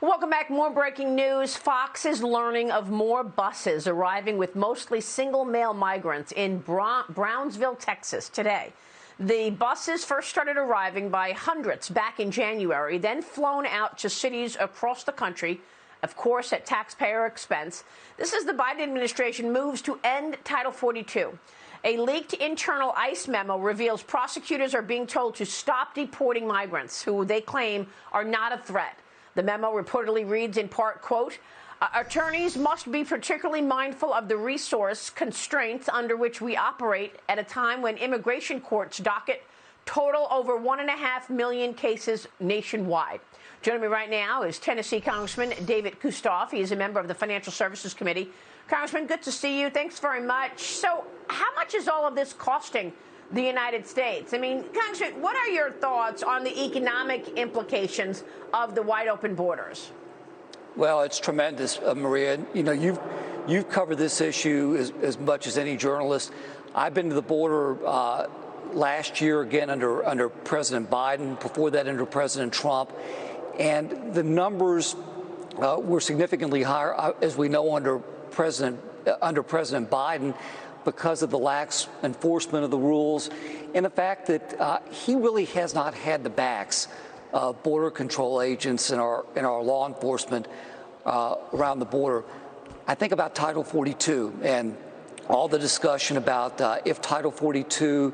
Welcome back. More breaking news. Fox is learning of more buses arriving with mostly single male migrants in Brownsville, Texas today. The buses first started arriving by hundreds back in January, then flown out to cities across the country, of course, at taxpayer expense. This is the Biden administration moves to end Title 42. A leaked internal ICE memo reveals prosecutors are being told to stop deporting migrants who they claim are not a threat. The memo reportedly reads in part, quote, attorneys must be particularly mindful of the resource constraints under which we operate at a time when immigration courts docket total over 1.5 million cases nationwide. Joining me right now is Tennessee Congressman David Kustoff. He is a member of the Financial Services Committee. Congressman, good to see you. Thanks very much. So how much is all of this costing the United States? I mean, Congressman, what are your thoughts on the economic implications of the wide open borders? Well, it's tremendous, Maria. You know, you've covered this issue as much as any journalist. I've been to the border last year, again under President Biden, before that under President Trump, and the numbers were significantly higher, as we know, under President Biden, because of the lax enforcement of the rules and the fact that he really has not had the backs of border control agents and our law enforcement around the border. I think about Title 42 and all the discussion about if Title 42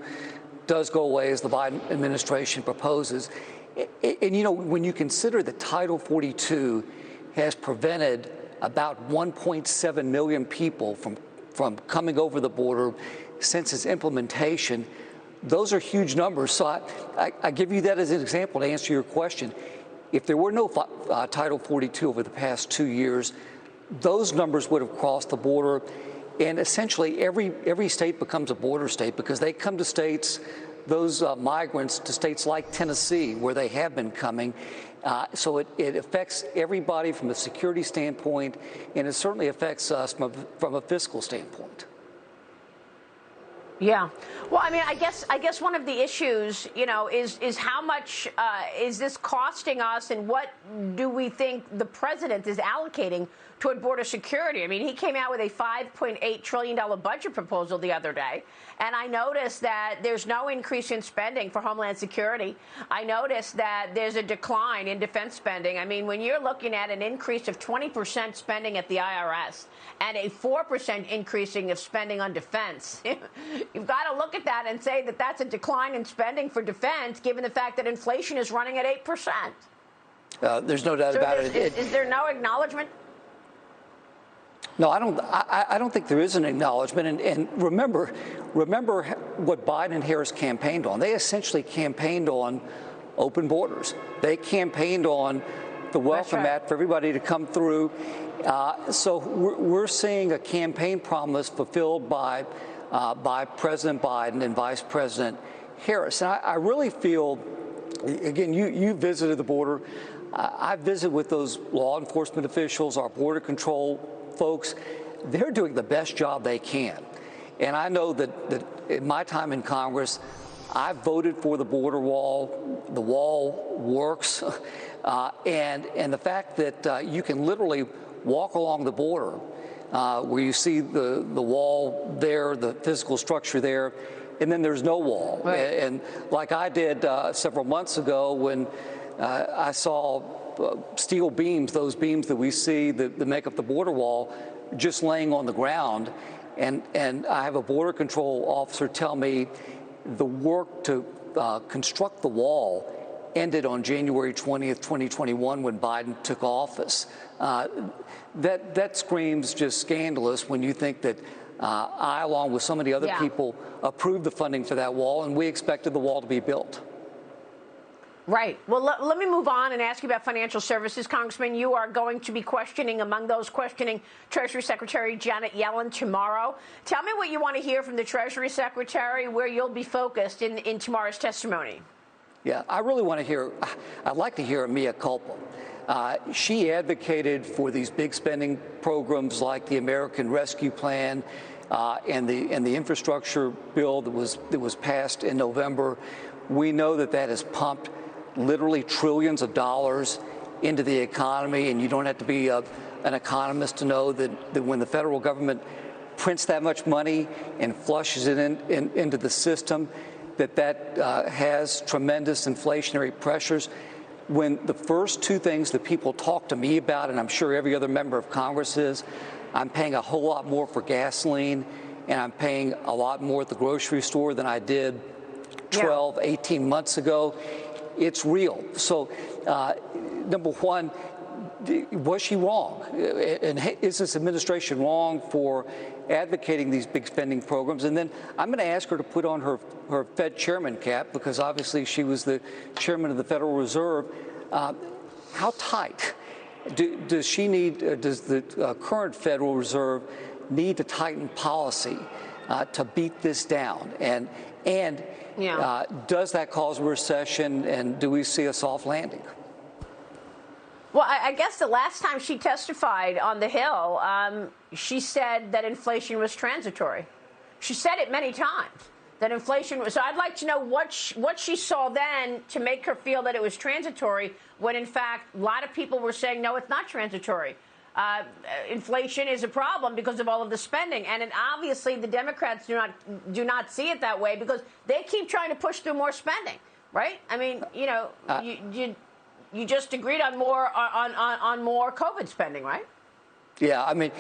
does go away, as the Biden administration proposes. And, you know, when you consider that Title 42 has prevented about 1.7 million people from coming over the border since its implementation, those are huge numbers. So I give you that as an example to answer your question. If there were no Title 42 over the past 2 years, those numbers would have crossed the border, and essentially every state becomes a border state because they come to states, those migrants to states like Tennessee, where they have been coming. So it affects everybody from a security standpoint, and it certainly affects us from a fiscal standpoint. Yeah. Well, I mean, I guess one of the issues, you know, is how much is this costing us, and what do we think the president is allocating toward border security? I mean, he came out with a $5.8 trillion budget proposal the other day, and I noticed that there's no increase in spending for Homeland Security. I noticed that there's a decline in defense spending. I mean, when you're looking at an increase of 20% spending at the IRS and a 4% increasing of spending on defense, you've got to look at that and say that that's a decline in spending for defense, given the fact that inflation is running at 8%. There's no doubt about it. Is there no acknowledgement? No, I don't think there is an acknowledgement. And remember what Biden and Harris campaigned on. They essentially campaigned on open borders. They campaigned on the welcome mat for everybody to come through. So we're seeing a campaign promise fulfilled by President Biden and Vice President Harris. And I really feel, again, you visited the border. I visited with those law enforcement officials, our border control folks. They're doing the best job they can. And I know that in my time in Congress, I voted for the border wall. The wall works. And the fact that you can literally walk along the border where you see the wall there, the physical structure there, and then there's no wall. Right. And like I did several months ago when I saw steel beams, those beams that we see that make up the border wall, just laying on the ground. And I have a border control officer tell me the work to construct the wall ended on January 20th, 2021, when Biden took office. That screams just scandalous when you think that I, along with so many other people, approved the funding for that wall, and we expected the wall to be built. Right. Well, let me move on and ask you about financial services. Congressman, you are going to be among those questioning Treasury Secretary Janet Yellen tomorrow. Tell me what you want to hear from the Treasury Secretary, where you'll be focused in tomorrow's testimony. Yeah, I really want to hear, I'd like to hear a mea culpa. She advocated for these big spending programs like the American Rescue Plan and the infrastructure bill that was passed in November. We know that has pumped literally trillions of dollars into the economy, and you don't have to be an economist to know that when the federal government prints that much money and flushes it into the system, that has tremendous inflationary pressures. When the first two things that people talk to me about, and I'm sure every other member of Congress is, I'm paying a whole lot more for gasoline, and I'm paying a lot more at the grocery store than I did 12, 18 months ago. It's real. So, number one, was she wrong? And is this administration wrong for advocating these big spending programs? And then I'm going to ask her to put on her Fed chairman cap, because obviously she was the chairman of the Federal Reserve. How tight does she need? Does the current Federal Reserve need to tighten policy to beat this down? And does that cause a recession? And do we see a soft landing? Well, I guess the last time she testified on the Hill, she said that inflation was transitory. She said it many times, that inflation was. So I'd like to know what she saw then to make her feel that it was transitory, when in fact a lot of people were saying, no, it's not transitory. Inflation is a problem because of all of the spending, and obviously the Democrats do not see it that way, because they keep trying to push through more spending, right? I mean, you just agreed on more COVID spending, right? Yeah, I mean,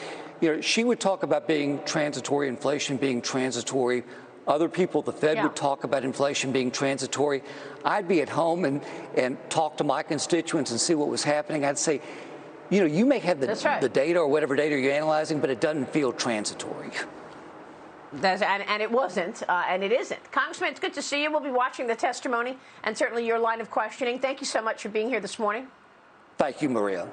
she would talk about being transitory, inflation being transitory. Other people, the Fed, would talk about inflation being transitory. I'd be at home and talk to my constituents and see what was happening. I'd say, you may have the data or whatever data you're analyzing, but it doesn't feel transitory. And it wasn't, and it isn't. Congressman, it's good to see you. We'll be watching the testimony and certainly your line of questioning. Thank you so much for being here this morning. Thank you, Maria.